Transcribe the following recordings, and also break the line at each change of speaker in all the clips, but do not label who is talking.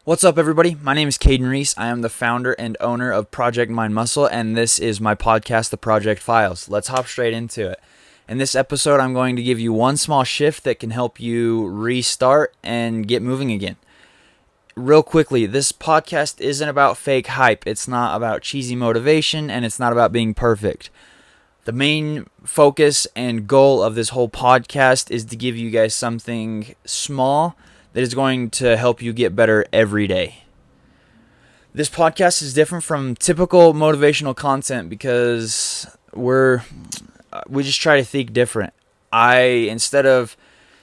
What's up, everybody? My name is Caden Reese. I am the founder and owner of Project Mind Muscle, and this is my podcast, The Project Files. Let's hop straight into it. In this episode, I'm going to give you one small shift that can help you restart and get moving again. Real quickly, this podcast isn't about fake hype. It's not about cheesy motivation, and it's not about being perfect. The main focus and goal of this whole podcast is to give you guys something small that is going to help you get better every day. This podcast is different from typical motivational content because we just try to think different. Instead of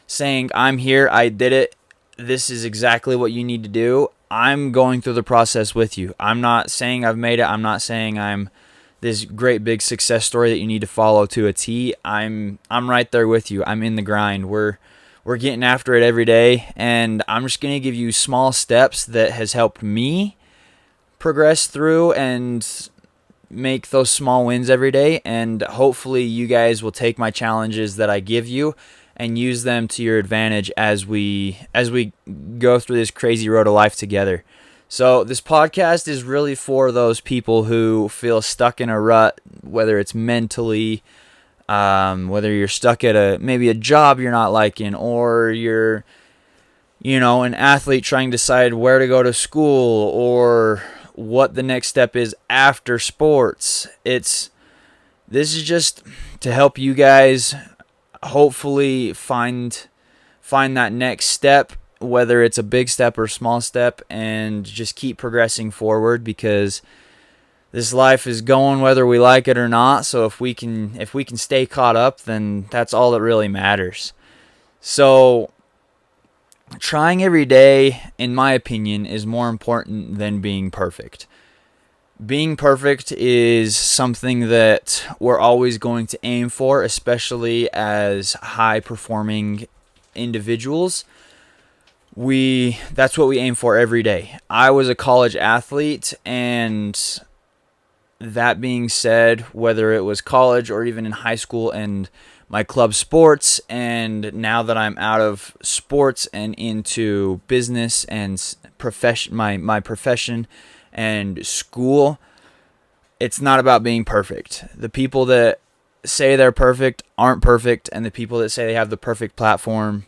saying, I'm here, I did it, this is exactly what you need to do, I'm going through the process with you. I'm not saying I've made it. I'm not saying I'm this great big success story that you need to follow to a T. I'm right there with you. I'm in the grind. We're getting after it every day, and I'm just going to give you small steps that has helped me progress through and make those small wins every day, and hopefully you guys will take my challenges that I give you and use them to your advantage as we go through this crazy road of life together. So this podcast is really for those people who feel stuck in a rut, whether it's mentally, whether you're stuck at maybe a job you're not liking, or you're, an athlete trying to decide where to go to school or what the next step is after sports. This is just to help you guys hopefully find that next step, whether it's a big step or small step, and just keep progressing forward, because this life is going whether we like it or not. So if we can stay caught up, then that's all that really matters. So trying every day, in my opinion, is more important than being perfect. Being perfect is something that we're always going to aim for, especially as high-performing individuals. That's what we aim for every day. I was a college athlete, and that being said, whether it was college or even in high school and my club sports, and now that I'm out of sports and into business and my profession and school, it's not about being perfect. The people that say they're perfect aren't perfect, and the people that say they have the perfect platform,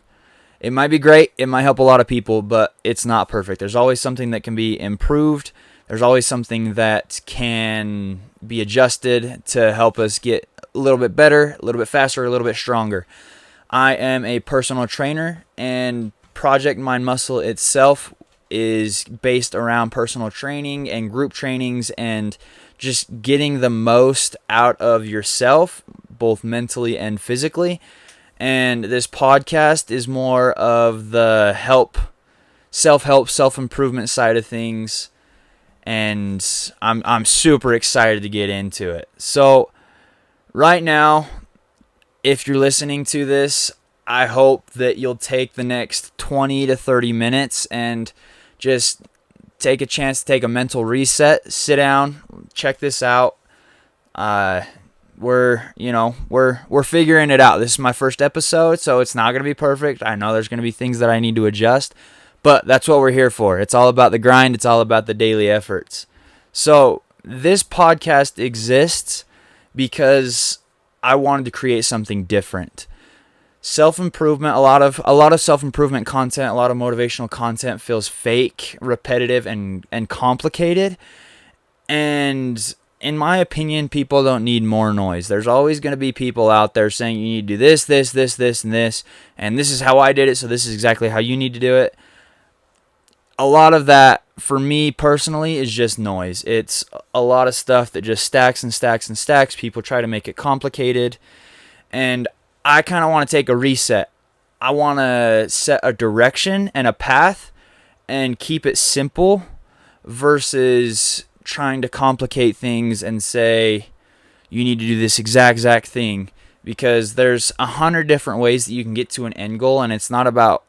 it might be great, it might help a lot of people, but it's not perfect. There's always something that can be improved. There's always something that can be adjusted to help us get a little bit better, a little bit faster, a little bit stronger. I am a personal trainer, and Project Mind Muscle itself is based around personal training and group trainings and just getting the most out of yourself, both mentally and physically. And this podcast is more of the self-help, self-improvement side of things. And I'm super excited to get into it. So right now, if you're listening to this, I hope that you'll take the next 20 to 30 minutes and just take a chance to take a mental reset, sit down, check this out. We're figuring it out. This is my first episode, so it's not going to be perfect. I know there's going to be things that I need to adjust, but that's what we're here for. It's all about the grind. It's all about the daily efforts. So this podcast exists because I wanted to create something different. Self-improvement, a lot of self-improvement content, a lot of motivational content feels fake, repetitive, and complicated. And in my opinion, people don't need more noise. There's always going to be people out there saying you need to do this, this, this, this, and this, and this is how I did it, so this is exactly how you need to do it. A lot of that, for me personally, is just noise. It's a lot of stuff that just stacks and stacks and stacks. People try to make it complicated, and I kind of want to take a reset. I want to set a direction and a path and keep it simple versus trying to complicate things and say you need to do this exact thing, because there's 100 different ways that you can get to an end goal, and it's not about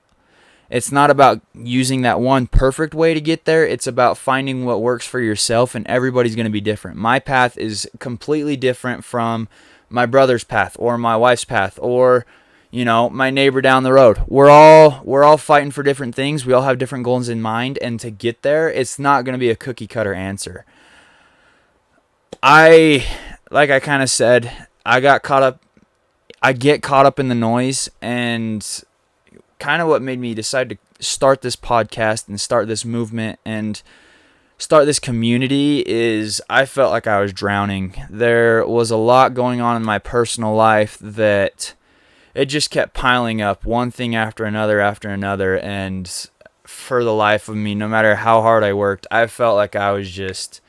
using that one perfect way to get there. It's about finding what works for yourself, and everybody's going to be different. My path is completely different from my brother's path or my wife's path or my neighbor down the road. We're all fighting for different things. We all have different goals in mind, and to get there, it's not going to be a cookie cutter answer. Like I kind of said, I get caught up in the noise, and kind of what made me decide to start this podcast and start this movement and start this community is I felt like I was drowning. There was a lot going on in my personal life that it just kept piling up, one thing after another, and for the life of me, no matter how hard I worked, I felt like I was just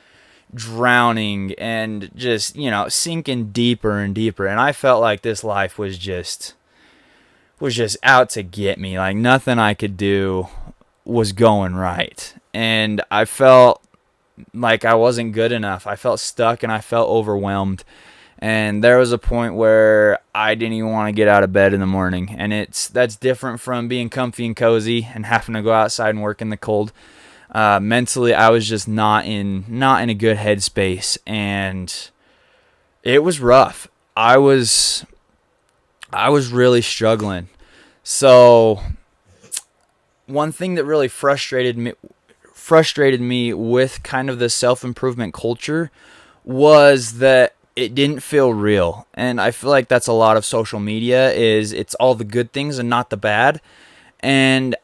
drowning and just, sinking deeper and deeper, and I felt like this life was just out to get me. Like nothing I could do was going right, and I felt like I wasn't good enough. I felt stuck and I felt overwhelmed. And there was a point where I didn't even want to get out of bed in the morning. And that's different from being comfy and cozy and having to go outside and work in the cold. Mentally, I was just not in a good headspace, and it was rough. I was really struggling. So one thing that really frustrated me with kind of the self-improvement culture was that it didn't feel real. And I feel like that's a lot of social media, is it's all the good things and not the bad. And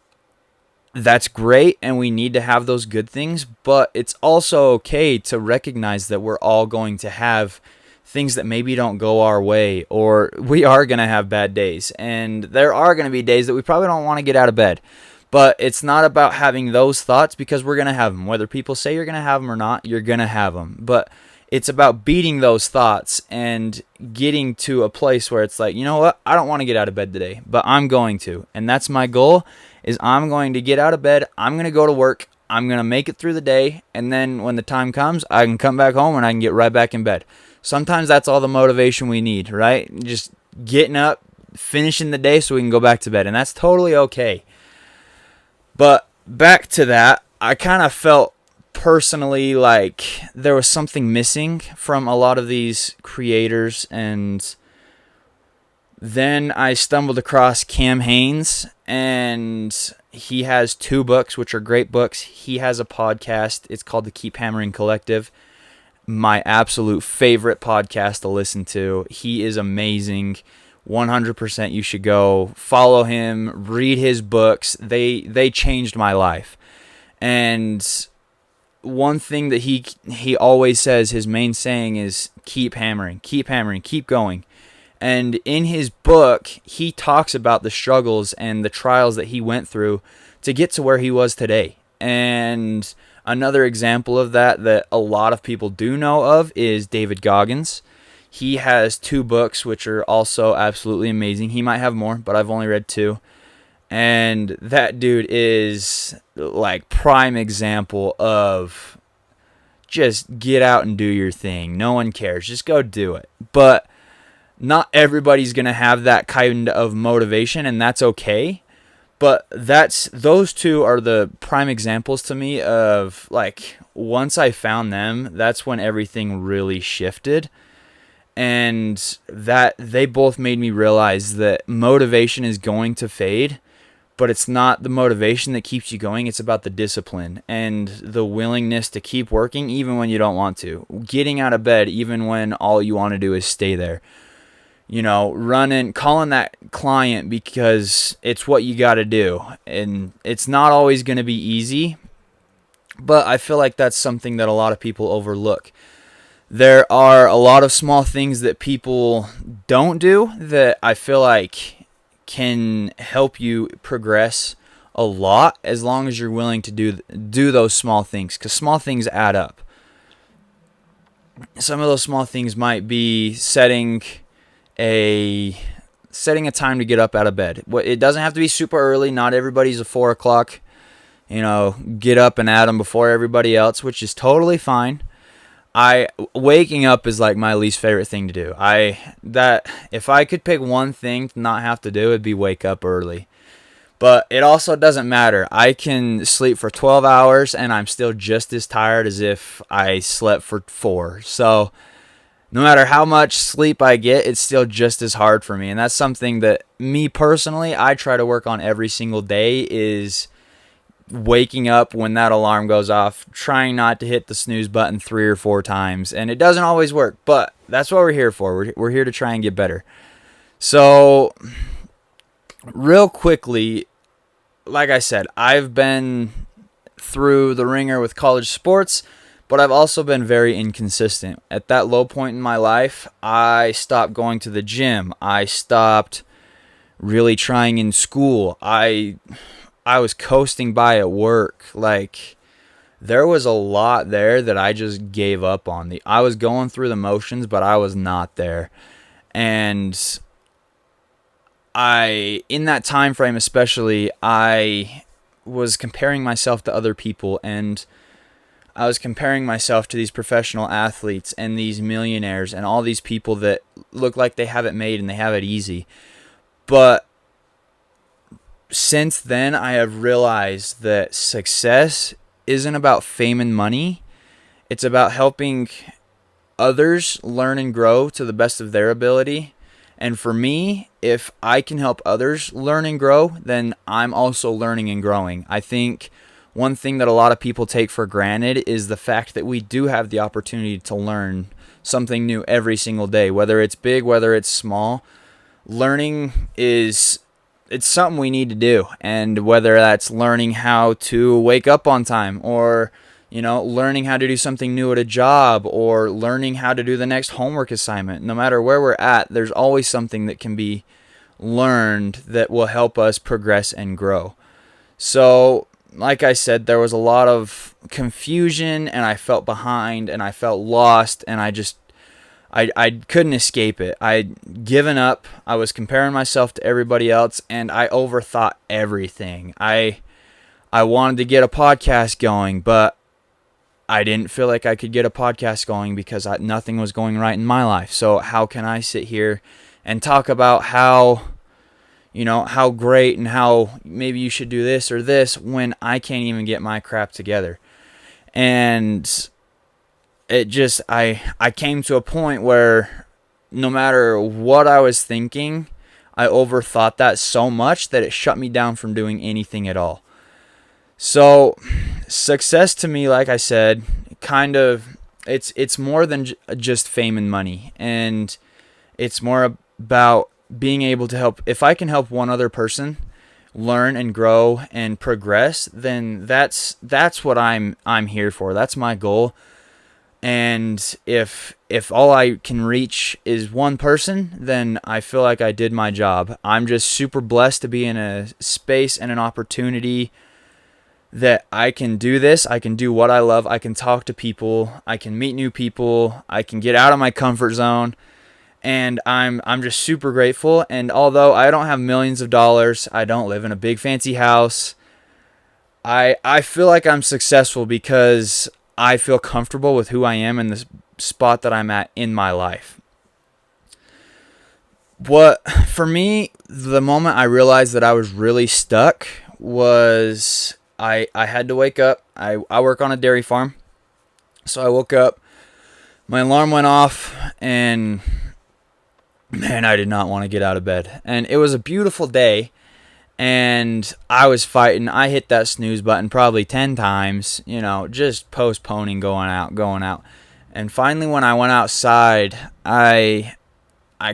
that's great, and we need to have those good things, but it's also okay to recognize that we're all going to have things that maybe don't go our way, or we are going to have bad days, and there are going to be days that we probably don't want to get out of bed. But it's not about having those thoughts, because we're going to have them. Whether people say you're going to have them or not, you're going to have them. But it's about beating those thoughts and getting to a place where it's like, you know what? I don't want to get out of bed today, but I'm going to. And that's my goal, is I'm going to get out of bed. I'm going to go to work. I'm going to make it through the day. And then when the time comes, I can come back home and I can get right back in bed. Sometimes that's all the motivation we need, right? Just getting up, finishing the day so we can go back to bed. And that's totally okay. But back to that, I kind of felt personally like there was something missing from a lot of these creators, and then I stumbled across Cam Hanes, and he has 2 books, which are great books. He has a podcast. It's called the Keep Hammering Collective. My absolute favorite podcast to listen to. He is amazing. 100% you should go follow him, read his books. They changed my life. And one thing that he always says, his main saying is keep hammering, keep going. And in his book, he talks about the struggles and the trials that he went through to get to where he was today. And another example of that a lot of people do know of is David Goggins. He has 2 books, which are also absolutely amazing. He might have more, but I've only read 2. And that dude is like prime example of just get out and do your thing. No one cares. Just go do it. But not everybody's going to have that kind of motivation, and that's okay. But those 2 are the prime examples to me of, like, once I found them, that's when everything really shifted. And that they both made me realize that motivation is going to fade, but it's not the motivation that keeps you going. It's about the discipline and the willingness to keep working even when you don't want to. Getting out of bed even when all you want to do is stay there. Calling that client because it's what you got to do. And it's not always going to be easy, but I feel like that's something that a lot of people overlook. There are a lot of small things that people don't do that I feel like can help you progress a lot, as long as you're willing to do those small things, because small things add up. Some of those small things might be setting a time to get up out of bed. It doesn't have to be super early. Not everybody's a 4 o'clock, get up and at 'em before everybody else, which is totally fine. Waking up is like my least favorite thing to do. If I could pick one thing to not have to do, it'd be wake up early. But it also doesn't matter. I can sleep for 12 hours and I'm still just as tired as if I slept for 4. So no matter how much sleep I get, it's still just as hard for me. And that's something that me personally, I try to work on every single day, is waking up when that alarm goes off, trying not to hit the snooze button 3 or 4 times. And it doesn't always work, but that's what we're here for. We're here to try and get better. So, real quickly, like I said, I've been through the ringer with college sports, but I've also been very inconsistent. At that low point in my life, I stopped going to the gym. I stopped really trying in school. I was coasting by at work. Like, there was a lot there that I just gave up on. I was going through the motions, but I was not there. And in that time frame especially, I was comparing myself to other people, and I was comparing myself to these professional athletes and these millionaires and all these people that look like they have it made and they have it easy. But since then, I have realized that success isn't about fame and money. It's about helping others learn and grow to the best of their ability. And for me, if I can help others learn and grow, then I'm also learning and growing. I think one thing that a lot of people take for granted is the fact that we do have the opportunity to learn something new every single day, whether it's big, whether it's small. Learning it's something we need to do, and whether that's learning how to wake up on time, or learning how to do something new at a job, or learning how to do the next homework assignment. No matter where we're at, there's always something that can be learned that will help us progress and grow. So, like I said, there was a lot of confusion, and I felt behind, and I felt lost, and I couldn't escape it. I'd given up. I was comparing myself to everybody else, and I overthought everything. I wanted to get a podcast going, but I didn't feel like I could get a podcast going because nothing was going right in my life. So how can I sit here and talk about how great and how maybe you should do this or this when I can't even get my crap together? And it just, I came to a point where no matter what I was thinking, I overthought that so much that it shut me down from doing anything at all. So success to me, like I said, it's more than just fame and money, and it's more about being able to help. If I can help one other person learn and grow and progress, then that's what I'm here for. That's my goal. And if all I can reach is one person, then I feel like I did my job. I'm just super blessed to be in a space and an opportunity that I can do this. I can do what I love. I can talk to people. I can meet new people. I can get out of my comfort zone. And I'm just super grateful. And although I don't have millions of dollars, I don't live in a big fancy house, I feel like I'm successful because I feel comfortable with who I am and the spot that I'm at in my life. For me, the moment I realized that I was really stuck was I had to wake up. I work on a dairy farm. So I woke up, my alarm went off, and man, I did not want to get out of bed. And it was a beautiful day, and I was fighting. I hit that snooze button probably 10 times, just postponing going out. And finally, when I went outside, I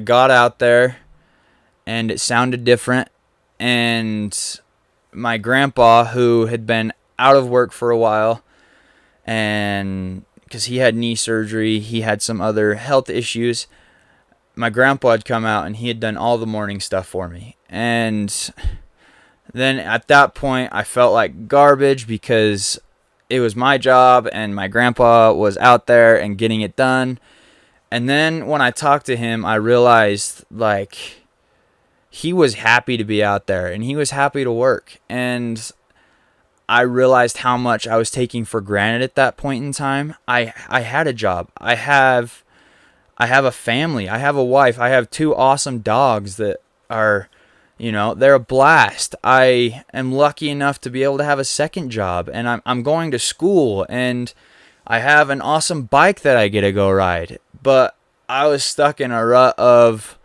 got out there, and it sounded different. And my grandpa, who had been out of work for a while, and because he had knee surgery, he had some other health issues, my grandpa had come out, and he had done all the morning stuff for me. And then at that point, I felt like garbage because it was my job, and my grandpa was out there and getting it done. And then when I talked to him, I realized, he was happy to be out there, and he was happy to work. And I realized how much I was taking for granted at that point in time. I had a job. I have a family. I have a wife. I have 2 awesome dogs that are, they're a blast. I am lucky enough to be able to have a second job, and I'm going to school, and I have an awesome bike that I get to go ride. But I was stuck in a rut of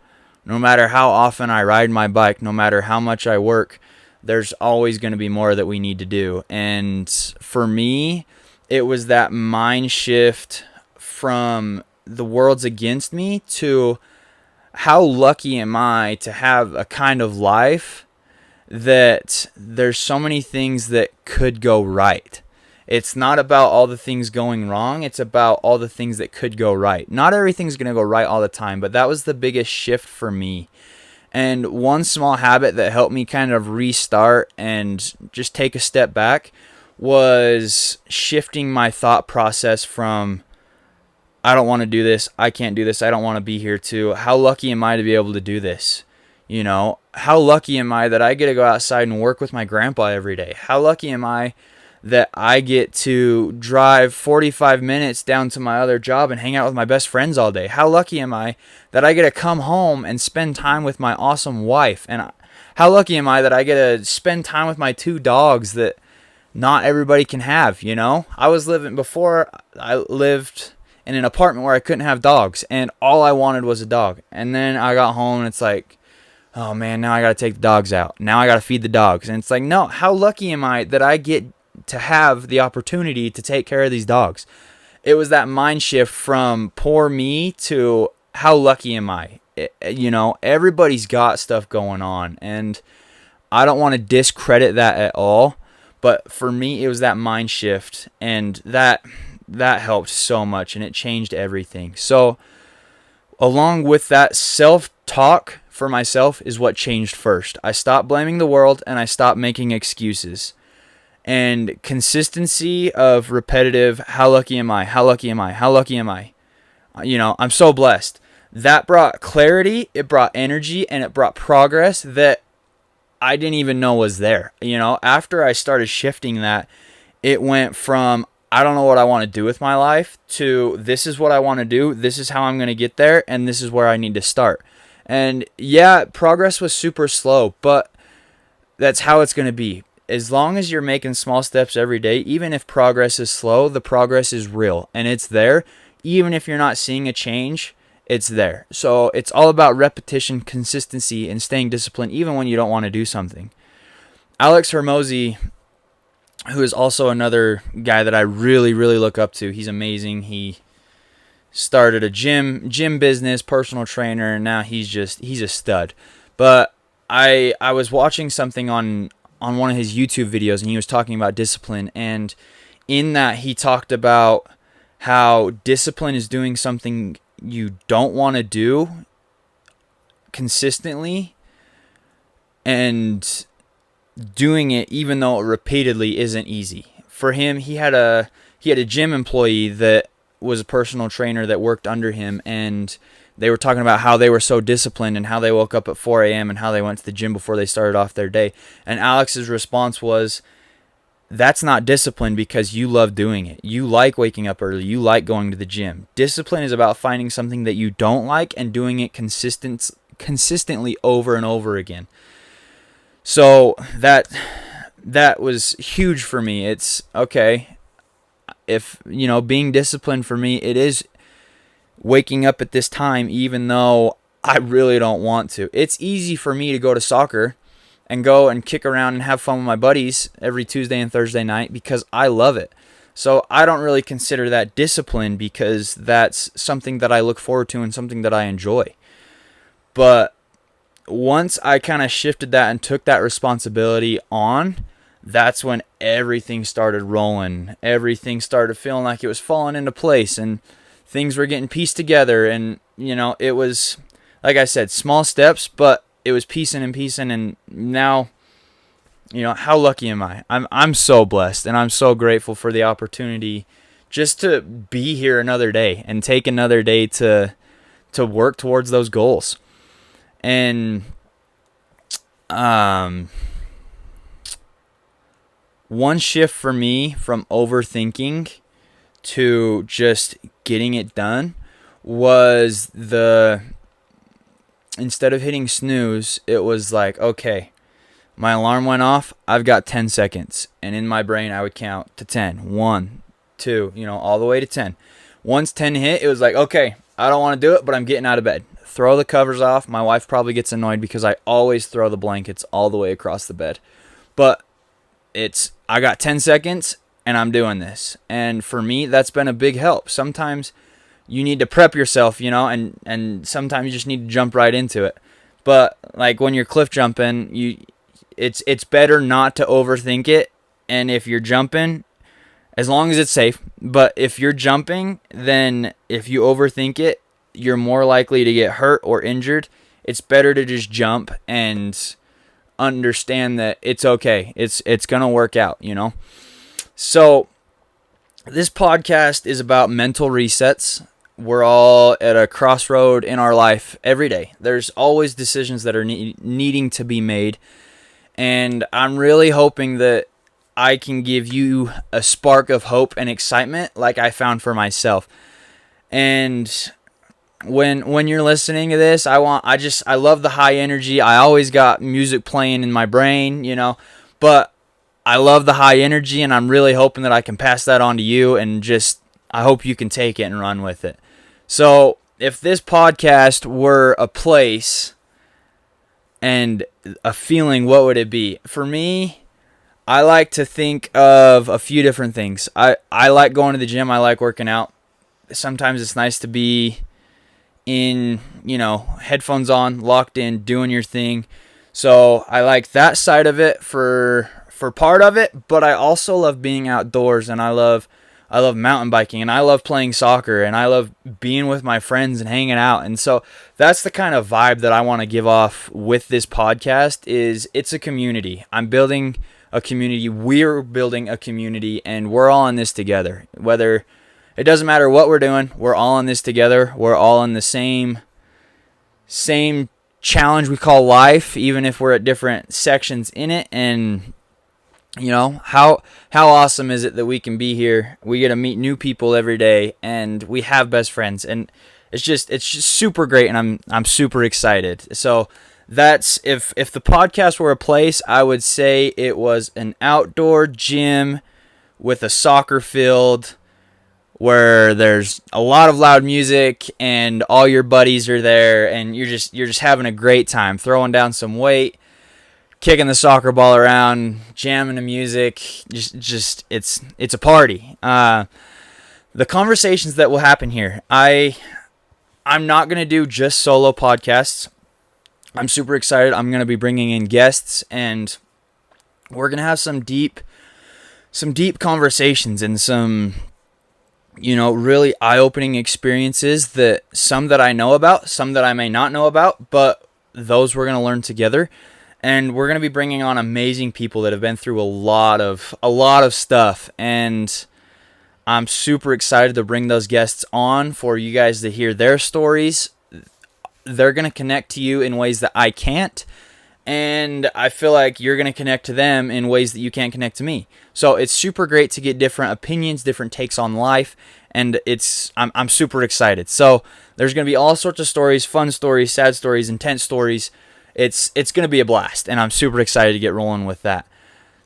no matter how often I ride my bike, no matter how much I work, there's always going to be more that we need to do. And for me, it was that mind shift from the world's against me to how lucky am I to have a kind of life that there's so many things that could go right. It's not about all the things going wrong. It's about all the things that could go right. Not everything's going to go right all the time, but that was the biggest shift for me. And one small habit that helped me kind of restart and just take a step back was shifting my thought process from, I don't want to do this, I can't do this, I don't want to be here, to how lucky am I to be able to do this? You know, how lucky am I that I get to go outside and work with my grandpa every day? How lucky am I that I get to drive 45 minutes down to my other job and hang out with my best friends all day? How lucky am I that I get to come home and spend time with my awesome wife? And how lucky am I that I get to spend time with my 2 dogs that not everybody can have, you know? I lived in an apartment where I couldn't have dogs, and all I wanted was a dog. And then I got home and it's like, oh man, now I got to take the dogs out. Now I got to feed the dogs. And it's like, no, how lucky am I that I get to have the opportunity to take care of these dogs? It was that mind shift from poor me to how lucky am I? You know, everybody's got stuff going on, and I don't want to discredit that at all. But for me, it was that mind shift, and that helped so much, and it changed everything. So along with that, self-talk for myself is what changed first. I stopped blaming the world, and I stopped making excuses. And consistency of repetitive, how lucky am I? How lucky am I? How lucky am I? You know, I'm so blessed. That brought clarity, it brought energy, and it brought progress that I didn't even know was there. You know, after I started shifting that, it went from, I don't know what I want to do with my life, to this is what I want to do, this is how I'm going to get there, and this is where I need to start. And yeah, progress was super slow, but that's how it's going to be. As long as you're making small steps every day, even if progress is slow, the progress is real and it's there. Even if you're not seeing a change, it's there. So it's all about repetition, consistency, and staying disciplined even when you don't want to do something. Alex Hormozi, who is also another guy that I really, really look up to. He's amazing. He started a gym business, personal trainer, and now he's a stud. But I was watching something on one of his YouTube videos, and he was talking about discipline, and in that he talked about how discipline is doing something you don't want to do consistently and doing it even though it repeatedly isn't easy. For him, he had a gym employee that was a personal trainer that worked under him, and they were talking about how they were so disciplined and how they woke up at 4 a.m. and how they went to the gym before they started off their day. And Alex's response was, that's not discipline because you love doing it. You like waking up early. You like going to the gym. Discipline is about finding something that you don't like and doing it consistently over and over again. So that was huge for me. It's okay. If, you know, being disciplined for me, it is waking up at this time even though I really don't want to. It's easy for me to go to soccer and go and kick around and have fun with my buddies every Tuesday and Thursday night because I love it. So I don't really consider that discipline because that's something that I look forward to and something that I enjoy. But once I kind of shifted that and took that responsibility on, that's when everything started rolling. Everything started feeling like it was falling into place and things were getting pieced together. And, you know, it was, like I said, small steps, but it was piecing, and now, you know, how lucky am I? I'm so blessed, and I'm so grateful for the opportunity just to be here another day and take another day to work towards those goals. And one shift for me from overthinking to just getting it done was instead of hitting snooze, it was like, okay, my alarm went off, I've got 10 seconds. And in my brain, I would count to 10. 1, 2, you know, all the way to 10. Once 10 hit, it was like, okay, I don't want to do it, but I'm getting out of bed. Throw the covers off. My wife probably gets annoyed because I always throw the blankets all the way across the bed. But I got 10 seconds and I'm doing this. And for me, that's been a big help. Sometimes you need to prep yourself, and sometimes you just need to jump right into it. But like when you're cliff jumping, it's better not to overthink it. And if you're jumping, as long as it's safe, but if you're jumping, then if you overthink it, you're more likely to get hurt or injured. It's better to just jump and understand that it's okay. It's going to work out, So this podcast is about mental resets. We're all at a crossroad in our life every day. There's always decisions that are needing to be made. And I'm really hoping that I can give you a spark of hope and excitement like I found for myself. And when you're listening to this, I love the high energy. I always got music playing in my brain, but I love the high energy, and I'm really hoping that I can pass that on to you, and I hope you can take it and run with it. So if this podcast were a place and a feeling, what would it be? For me, I like to think of a few different things. I like going to the gym. I like working out. Sometimes it's nice to be in, headphones on, locked in, doing your thing. So I like that side of it for part of it, but I also love being outdoors, and I love mountain biking, and I love playing soccer, and I love being with my friends and hanging out. And so that's the kind of vibe that I want to give off with this podcast. It's a community. I'm building a community. We're building a community, and we're all in this together. Whether it doesn't matter what we're doing, we're all in this together. We're all in the same challenge we call life, even if we're at different sections in it. And how awesome is it that we can be here? We get to meet new people every day, and we have best friends, and it's just super great, and I'm super excited. So that's if the podcast were a place, I would say it was an outdoor gym with a soccer field where there's a lot of loud music and all your buddies are there, and you're just having a great time throwing down some weight, kicking the soccer ball around, jamming the music. Just it's a party. The conversations that will happen here, I'm not going to do just solo podcasts. I'm super excited. I'm going to be bringing in guests, and we're going to have some deep conversations and some really eye-opening experiences, that some that I know about, some that I may not know about, but those we're going to learn together. And we're going to be bringing on amazing people that have been through a lot of stuff, and I'm super excited to bring those guests on for you guys to hear their stories. They're going to connect to you in ways that I can't, and I feel like you're going to connect to them in ways that you can't connect to me. So it's super great to get different opinions, different takes on life, and I'm super excited. So there's going to be all sorts of stories, fun stories, sad stories, intense stories. It's going to be a blast, and I'm super excited to get rolling with that.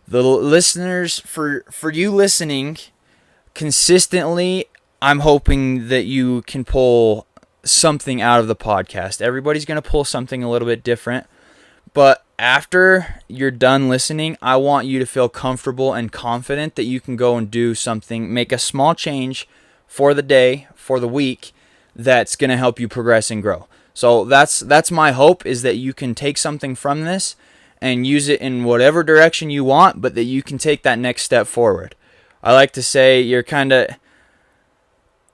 The listeners, for you listening consistently, I'm hoping that you can pull something out of the podcast. Everybody's going to pull something a little bit different, but after you're done listening, I want you to feel comfortable and confident that you can go and do something, make a small change for the day, for the week, that's going to help you progress and grow. So that's my hope, is that you can take something from this and use it in whatever direction you want, but that you can take that next step forward. I like to say you're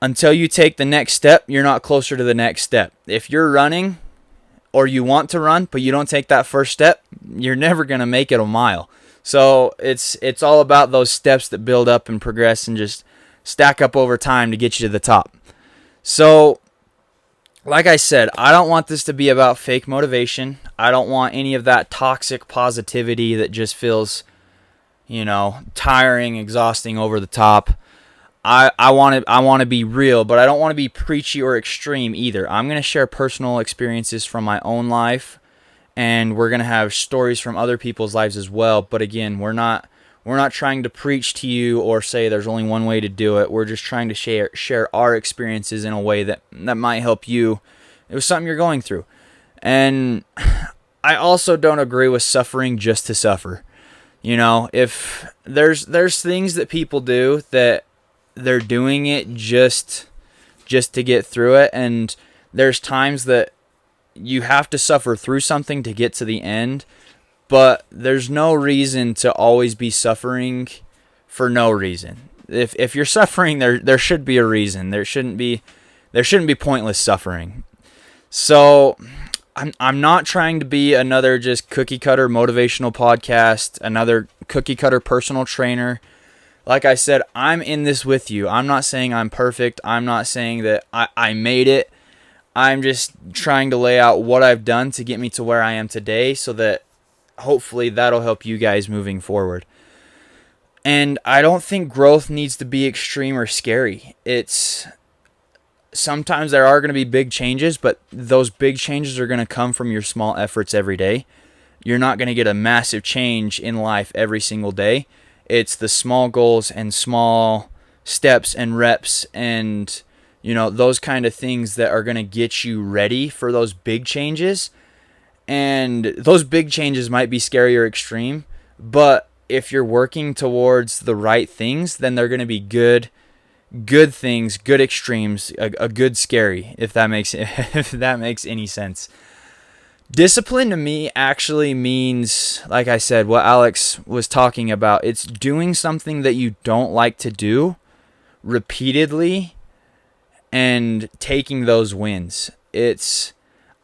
until you take the next step, you're not closer to the next step. If you're running or you want to run, but you don't take that first step, you're never going to make it a mile. So it's all about those steps that build up and progress and just stack up over time to get you to the top. So like I said, I don't want this to be about fake motivation. I don't want any of that toxic positivity that just feels, tiring, exhausting, over the top. I want to be real, but I don't want to be preachy or extreme either. I'm going to share personal experiences from my own life, and we're going to have stories from other people's lives as well. But again, we're not We're not trying to preach to you or say there's only one way to do it. We're just trying to share our experiences in a way that might help you. It was something you're going through. And I also don't agree with suffering just to suffer. You know, if there's things that people do that they're doing it just to get through it, and there's times that you have to suffer through something to get to the end, but there's no reason to always be suffering for no reason. If you're suffering, there should be a reason. There shouldn't be pointless suffering. So I'm not trying to be another just cookie cutter motivational podcast, another cookie cutter personal trainer. Like I said, I'm in this with you. I'm not saying I'm perfect. I'm not saying that I made it. I'm just trying to lay out what I've done to get me to where I am today, so that hopefully that'll help you guys moving forward. And I don't think growth needs to be extreme or scary. Sometimes there are going to be big changes, but those big changes are going to come from your small efforts every day. You're not going to get a massive change in life every single day. It's the small goals and small steps and reps and, those kind of things that are going to get you ready for those big changes. And those big changes might be scary or extreme, but if you're working towards the right things, then they're going to be good things, good extremes, a good scary, if that makes any sense. Discipline to me actually means, like I said, what Alex was talking about. It's doing something that you don't like to do repeatedly and taking those wins.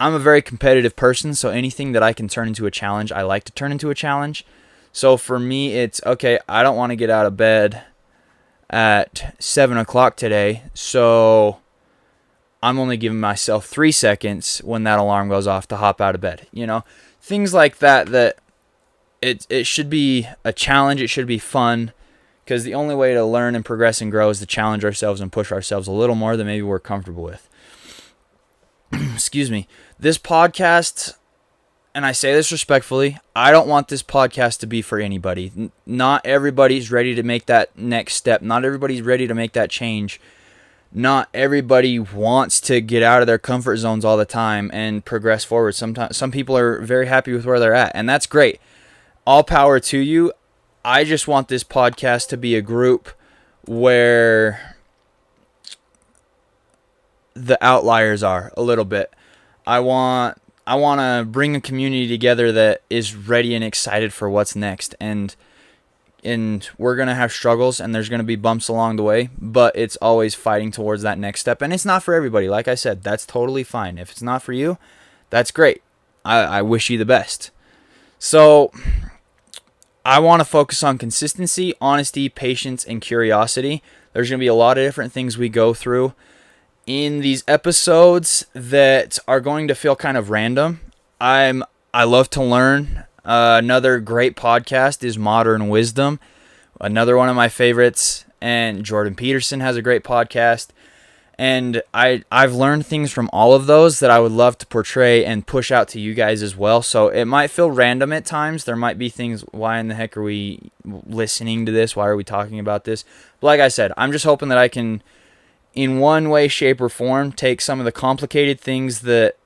I'm a very competitive person, so anything that I can turn into a challenge, I like to turn into a challenge. So for me, it's, okay, I don't want to get out of bed at 7 o'clock today, so I'm only giving myself 3 seconds when that alarm goes off to hop out of bed. Things like that it should be a challenge. It should be fun, because the only way to learn and progress and grow is to challenge ourselves and push ourselves a little more than maybe we're comfortable with. Excuse me. This podcast, and I say this respectfully, I don't want this podcast to be for anybody. Not everybody's ready to make that next step. Not everybody's ready to make that change. Not everybody wants to get out of their comfort zones all the time and progress forward. Sometimes some people are very happy with where they're at, and that's great. All power to you. I just want this podcast to be a group where the outliers are a little bit. I want to bring a community together that is ready and excited for what's next. And we're going to have struggles, and there's going to be bumps along the way, but it's always fighting towards that next step. And it's not for everybody. Like I said, that's totally fine. If it's not for you, that's great. I wish you the best. So I want to focus on consistency, honesty, patience, and curiosity. There's going to be a lot of different things we go through in these episodes that are going to feel kind of random. I love to learn. Another great podcast is Modern Wisdom, another one of my favorites, and Jordan Peterson has a great podcast. And I've learned things from all of those that I would love to portray and push out to you guys as well. So it might feel random at times. There might be things, why in the heck are we listening to this? Why are we talking about this? But like I said, I'm just hoping that I can, in one way, shape, or form, take some of the complicated things that,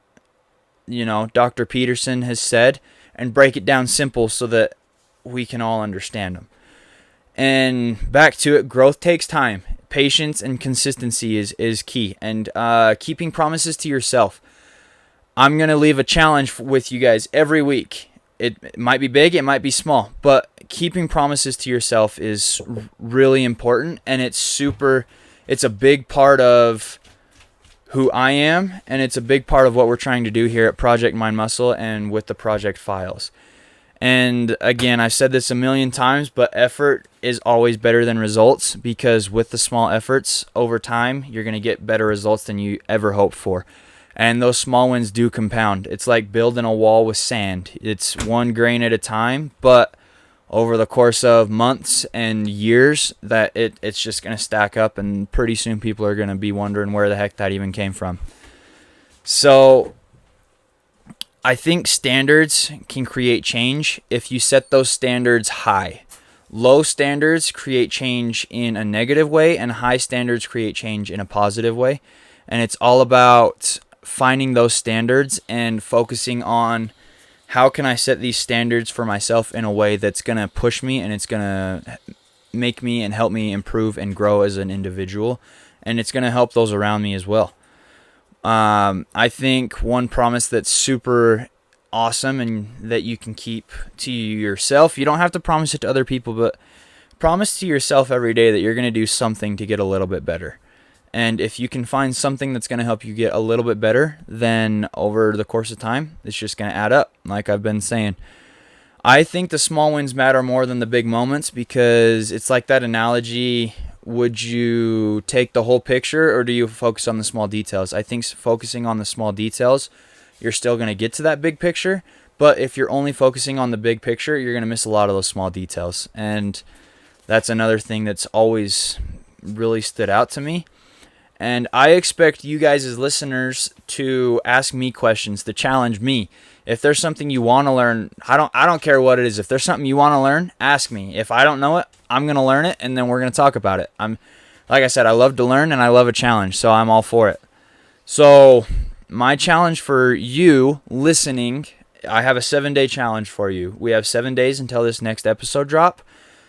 Dr. Peterson has said and break it down simple so that we can all understand them. And back to it, growth takes time. Patience and consistency is key. And keeping promises to yourself. I'm going to leave a challenge with you guys every week. It might be big, it might be small, but keeping promises to yourself is really important, and it's a big part of who I am, and it's a big part of what we're trying to do here at Project Mind Muscle and with the Project Files. And again, I've said this a million times, but effort is always better than results, because with the small efforts over time, you're going to get better results than you ever hoped for. And those small wins do compound. It's like building a wall with sand. It's one grain at a time, but over the course of months and years, that it's just going to stack up, and pretty soon people are going to be wondering where the heck that even came from. So I think standards can create change if you set those standards high. Low standards create change in a negative way, and high standards create change in a positive way. And it's all about finding those standards and focusing on how can I set these standards for myself in a way that's going to push me and it's going to make me and help me improve and grow as an individual. And it's going to help those around me as well. I think one promise that's super awesome and that you can keep to yourself, you don't have to promise it to other people, but promise to yourself every day that you're going to do something to get a little bit better. And if you can find something that's going to help you get a little bit better, then over the course of time, it's just going to add up, like I've been saying. I think the small wins matter more than the big moments, because it's like that analogy: would you take the whole picture or do you focus on the small details? I think focusing on the small details, you're still going to get to that big picture. But if you're only focusing on the big picture, you're going to miss a lot of those small details. And that's another thing that's always really stood out to me. And I expect you guys as listeners to ask me questions, to challenge me. If there's something you want to learn, I don't care what it is. If there's something you want to learn, ask me. If I don't know it, I'm going to learn it, and then we're going to talk about it. Like I said, I love to learn and I love a challenge, so I'm all for it. So my challenge for you listening, I have a 7-day challenge for you. We have 7 days until this next episode drop.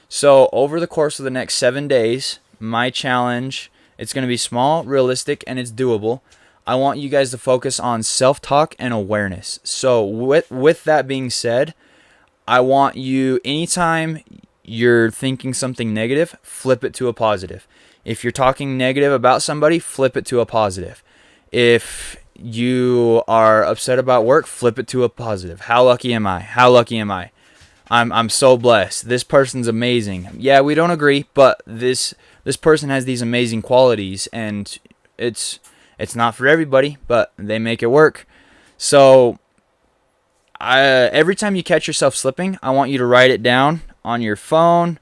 So over the course of the next 7 days, my challenge, it's going to be small, realistic, and it's doable. I want you guys to focus on self-talk and awareness. So with that being said, I want you, anytime you're thinking something negative, flip it to a positive. If you're talking negative about somebody, flip it to a positive. If you are upset about work, flip it to a positive. How lucky am I? How lucky am I? I'm so blessed. This person's amazing. Yeah, we don't agree, but this person has these amazing qualities, and it's not for everybody, but they make it work. So every time you catch yourself slipping, I want you to write it down on your phone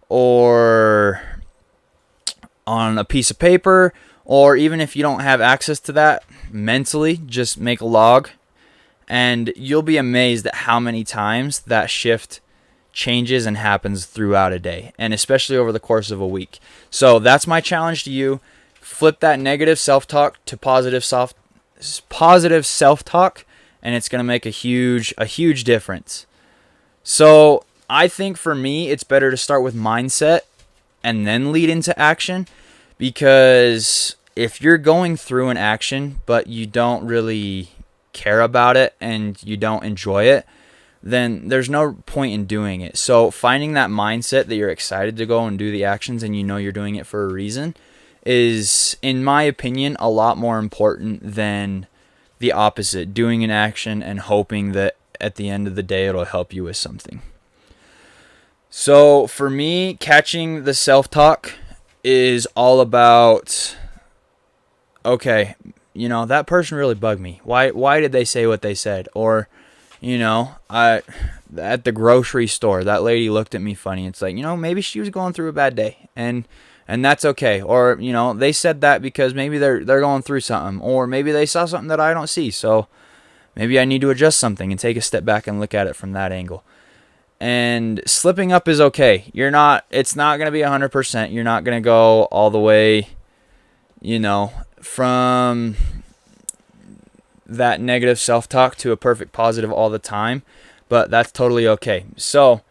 or on a piece of paper, or even if you don't have access to that mentally, just make a log. And you'll be amazed at how many times that shift changes and happens throughout a day, and especially over the course of a week. So that's my challenge to you. Flip that negative self-talk to positive self-talk, and it's going to make a huge difference. So I think for me, it's better to start with mindset and then lead into action, because if you're going through an action but you don't really care about it and you don't enjoy it, then there's no point in doing it. So finding that mindset that you're excited to go and do the actions and you know you're doing it for a reason is, in my opinion, a lot more important than the opposite, doing an action and hoping that at the end of the day it'll help you with something. So for me, catching the self-talk is all about, okay, that person really bugged me. Why did they say what they said? Or, at the grocery store, that lady looked at me funny. It's like, maybe she was going through a bad day, and that's okay. Or, they said that because maybe they're going through something, or maybe they saw something that I don't see. So maybe I need to adjust something and take a step back and look at it from that angle. And slipping up is okay. It's not going to be 100%. You're not going to go all the way, from that negative self-talk to a perfect positive all the time, but that's totally okay. So,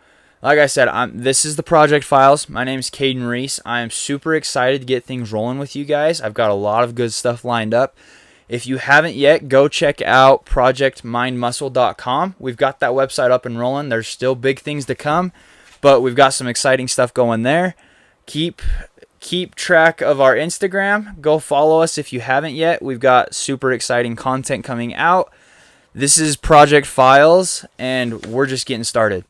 like I said, this is the Project Files. My name is Caden Reese. I am super excited to get things rolling with you guys. I've got a lot of good stuff lined up. If you haven't yet, go check out projectmindmuscle.com. We've got that website up and rolling. There's still big things to come, but we've got some exciting stuff going there. Keep track of our Instagram. Go follow us if you haven't yet. We've got super exciting content coming out. This is Project Files, and we're just getting started.